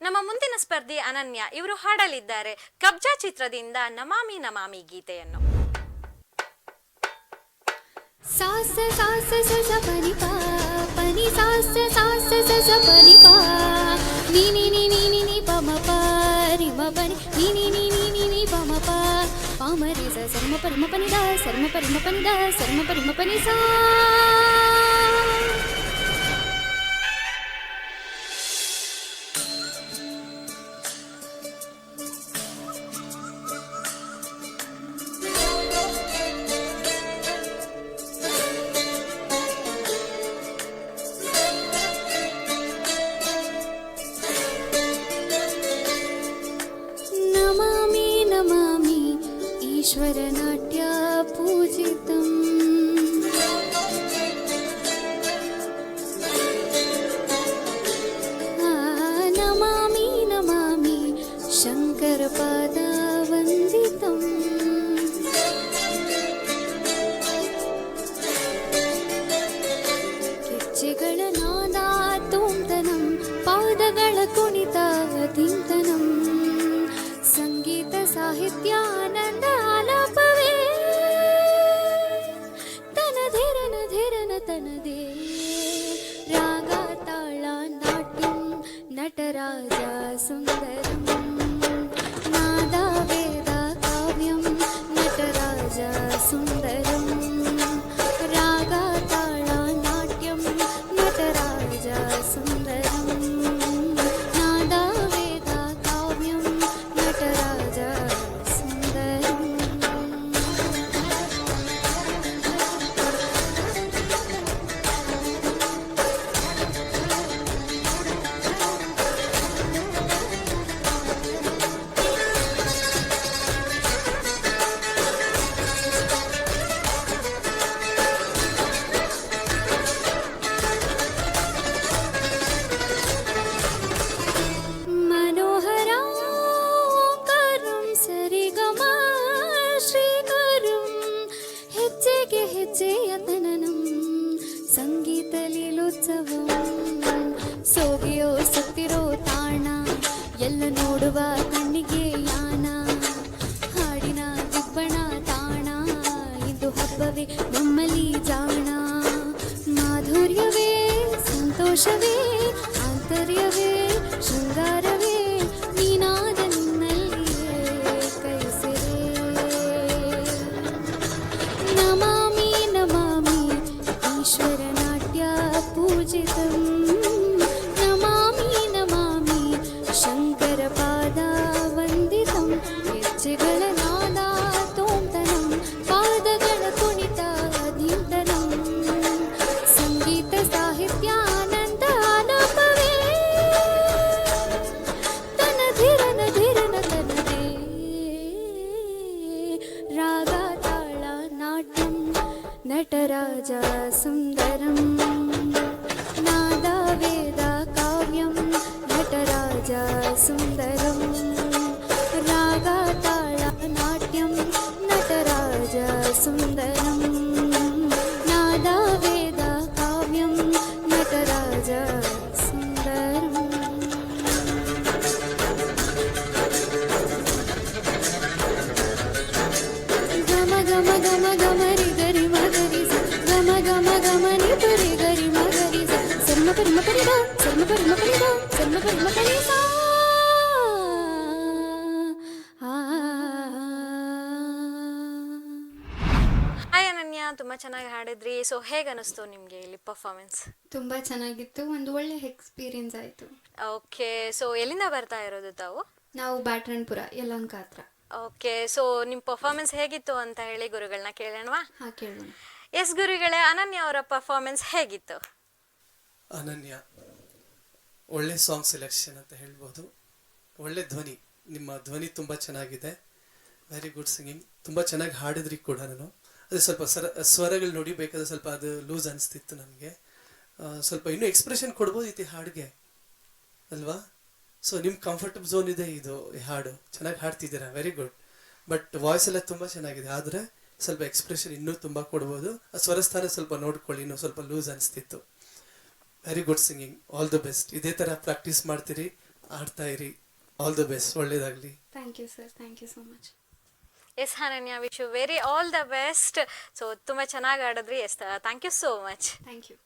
ನಮ್ಮ ಮುಂದಿನ ಸ್ಪರ್ಧಿ ಅನನ್ಯ, ಇವರು ಹಾಡಲಿದ್ದಾರೆ ಕಬ್ಜಾ ಚಿತ್ರದಿಂದ ನಮಾಮಿ ನಮಾಮಿ ಗೀತೆಯನ್ನು. ಸಾಸ ಸಾಸ ಸಸ ಪನಿ ಪಾ ಪನಿ ಸಾಸ ಸಾಸ ಸಸ ಪನಿ ಪಾ ನಿ ನಿ ನಿ ನಿ ನಿ ನಿ ಪ ಮ ಪ ರಿ ಮ ಪನಿ ನಿ ನಿ ನಿ ನಿ ನಿ ನಿ ಪ ಮ ಪ ಪ ಮ ರಿ ಸ ಸ ಮ ಪ ರಿ ಮ ಪನಿ ದ ಸ ಮ ಪ ರಿ ಮ ಪನಿ ದ ಸ ಮ ಪ ರಿ ಮ ಪನಿ ಸಾ. ನಮಾಮಿ ನಮಾಮಿ ಈಶ್ವರ ನಾಟ್ಯ ಪೂಜಿತಂ ನಮಾಮಿ ನಮಾಮಿ ಶಂಕರ ಪಾದ ವಂದಿತಂ. ಕೆಚ್ಚೆಗಳ ನಾದ ತೋಂತನಂ ಪಾದಗಳ ಕುಣಿತ ದಿಂತನಂ ಸಂಗೀತ ಸಾಹಿತ್ಯಾನಂದ ಆಲಾಪವೇ ತನಧೆರನ ಧೆರನ ತನದೇ ರಾಗ ತಾಳ ನಾಟ್ಯಂ ನಟರಾಜ ಸುಂದರಂ ನಾದ ವೇದ ಕಾವ್ಯಂ ನಟರಾಜ ಸುಂದರಂ ರಾಗ ತಾಳ ನಾಟ್ಯಂ ನಟರಾಜ ಸುಂದರಂ ನಾದ ವೇದ ಕಾವ್ಯಂ ನಟರಾಜ ಸುಂದರಂ. ಮನೋಹರಾಕರಂ ಸರಿಗಮ ಶ್ರೀಕರಂ ಹೆಜ್ಜೆಗೆ ಹೆಜ್ಜೆಯ ತನನಂ ಸಂಗೀತ ಲೀಲೋತ್ಸವಂ ಸೋಗೆಯೋ ಸುತ್ತಿರೋ ತಾಣ ಎಲ್ಲ ನೋಡುವ ಕಣ್ಣಿಗೆ ಯಾನ ಹಾಡಿನ ದಿಬ್ಬಣ ತಾಣ ಇದು ಹಬ್ಬವೇ ನಮ್ಮಲ್ಲಿ ಜಾಣ ಮಾಧುರ್ಯವೇ ಸಂತೋಷವೇ ಆಂತರ್ಯವೇ ಶೃಂಗಾರವೇ ನೀನಾದ ನಿನ್ನಲ್ಲಿಯೇ ಕೈಸೆರೆ. ನಮಾಮಿ ನಮಾಮಿ ಈಶ್ವರ ನಾಟ್ಯ ಪೂಜಿತಂ ನಮಾಮಿ ನಮಾಮಿ ಶಂಕರ ಪಾದ ವಂದಿತಂ ಹೆಜ್ಜೆಗಳ ನಾದ ತೋಂತನಂ ಪಾದಗಳ ಕುಣಿತ ದಿಂತನಂ ಸಂಗೀತ ಸಾಹಿತ್ಯಾನಂದ ಆಲಾಪವೇ ತನಧಿರನ ಧಿರನ ತನದೇ ರಾಗ ತಾಳ ನಾಟ್ಯಂ ನಟರಾಜ ಸುಂದರಂ ನಾದ ವೇದ ಕಾವ್ಯಂ ನಟರಾಜ ಸುಂದರಂ ರಾಗ ತಾಳ ನಾಟ್ಯಂ ನಟರಾಜ ಸುಂದರಂ ನಾದ ವೇದ ಕಾವ್ಯಂ ನಟರಾಜ ಸುಂದರಂ. ಗಮ ಗಮ ಗಮ ಗಮ ರಿ ಗರಿ ಮಗರಿ ಸ ಗಮ ಗಮ ಗಮ ನಿ ಪರಿ ಗರಿ ಮಗರಿ ಸ ಸರ್ಮ ಪರಿ ಮ ಪರಿ ದ ಸರ್ಮ ಪರಿ ಮ ಪರಿ ದ ಸರ್ಮ ಪರಿ ಮ ಪರಿ ಸಾ. ಹಾಯ್ ಅನನ್ಯ, ತುಂಬಾ ಚೆನ್ನಾಗಿ ಹಾಡಿದ್ರಿ. ಸೊ ಹೇಗೆ ಅನಿಸ್ತು ನಿಮಗೆ ಇಲ್ಲಿ ಪರ್ಫಾರ್ಮೆನ್ಸ್? ತುಂಬ ಚೆನ್ನಾಗಿತ್ತು, ಒಂದು ಒಳ್ಳೆ ಎಕ್ಸ್ಪೀರಿಯನ್ಸ್ ಆಯಿತು. ಓಕೆ, ಸೊ ಎಲ್ಲಿಂದ ಬರ್ತಾ ಇರೋದು ತಾವು? ನಾವು ಬ್ಯಾಟ್ರನ್ಪುರ ಯಲಹಂಕ ಹತ್ರ. ಓಕೆ, ಸೊ ನಿಮ್ಮ ಪರ್ಫಾರ್ಮೆನ್ಸ್ ಹೇಗಿತ್ತು ಅಂತ ಹೇಳಿ ಗುರುಗಳನ್ನ ಕೇಳೋಣವಾ? ಹಾಂ, ಕೇಳೋಣ. ಎಸ್ ಗುರುಗಳೇ, ಅನನ್ಯ ಅವರ ಪರ್ಫಾರ್ಮೆನ್ಸ್ ಹೇಗಿತ್ತು? ಅನನ್ಯ ಒಳ್ಳೆ ಸಾಂಗ್ ಸೆಲೆಕ್ಷನ್ ಅಂತ ಹೇಳ್ಬೋದು. ಒಳ್ಳೆ ಧ್ವನಿ, ನಿಮ್ಮ ಧ್ವನಿ ತುಂಬ ಚೆನ್ನಾಗಿದೆ. Very good singing. ತುಂಬ ಚೆನ್ನಾಗಿ ಹಾಡಿದ್ರಿ ಕೂಡ. ನಾನು ಅದೇ ಸ್ವಲ್ಪ ಸ್ವರಗಳು ನೋಡಿಬೇಕಾದ್ರೆ ಸ್ವಲ್ಪ ಅದು ಲೂಸ್ ಅನಿಸ್ತಿತ್ತು ನನಗೆ. ಸ್ವಲ್ಪ ಇನ್ನೂ ಎಕ್ಸ್ಪ್ರೆಷನ್ ಕೊಡ್ಬೋದಿತ್ತು ಈ ಹಾಡಿಗೆ ಅಲ್ವಾ? ಸೊ ನಿಮ್ಮ ಕಂಫರ್ಟಬಲ್ ಝೋನ್ ಇದೆ ಇದು. ಈ ಹಾಡು ಚೆನ್ನಾಗಿ ಹಾಡ್ತಿದ್ದೀರಾ, ವೆರಿ ಗುಡ್. ಬಟ್ ವಾಯ್ಸ್ ಎಲ್ಲ ತುಂಬ ಚೆನ್ನಾಗಿದೆ, ಆದರೆ ಸ್ವಲ್ಪ ಎಕ್ಸ್ಪ್ರೆಷನ್ ಇನ್ನೂ ತುಂಬ ಕೊಡ್ಬೋದು. ಆ ಸ್ವರಸ್ಥಾನ ಸ್ವಲ್ಪ ನೋಡ್ಕೊಳ್ಳಿ, ಇನ್ನೂ ಸ್ವಲ್ಪ ಲೂಸ್ ಅನಿಸ್ತಿತ್ತು. Very good singing, all the best. ಇದೇ ಥರ ಪ್ರಾಕ್ಟೀಸ್ ಮಾಡ್ತೀರಿ, ಆಡ್ತಾ ಇರಿ. ಆಲ್ ದ ಬೆಸ್ಟ್, ಒಳ್ಳೇದಾಗಲಿ. Thank you sir, thank you so much. Yes Ananya, wish you very all the best. So ತುಂಬ ಚೆನ್ನಾಗಿ ಆಡಿದ್ರಿ. Yes, thank you so much. Thank you.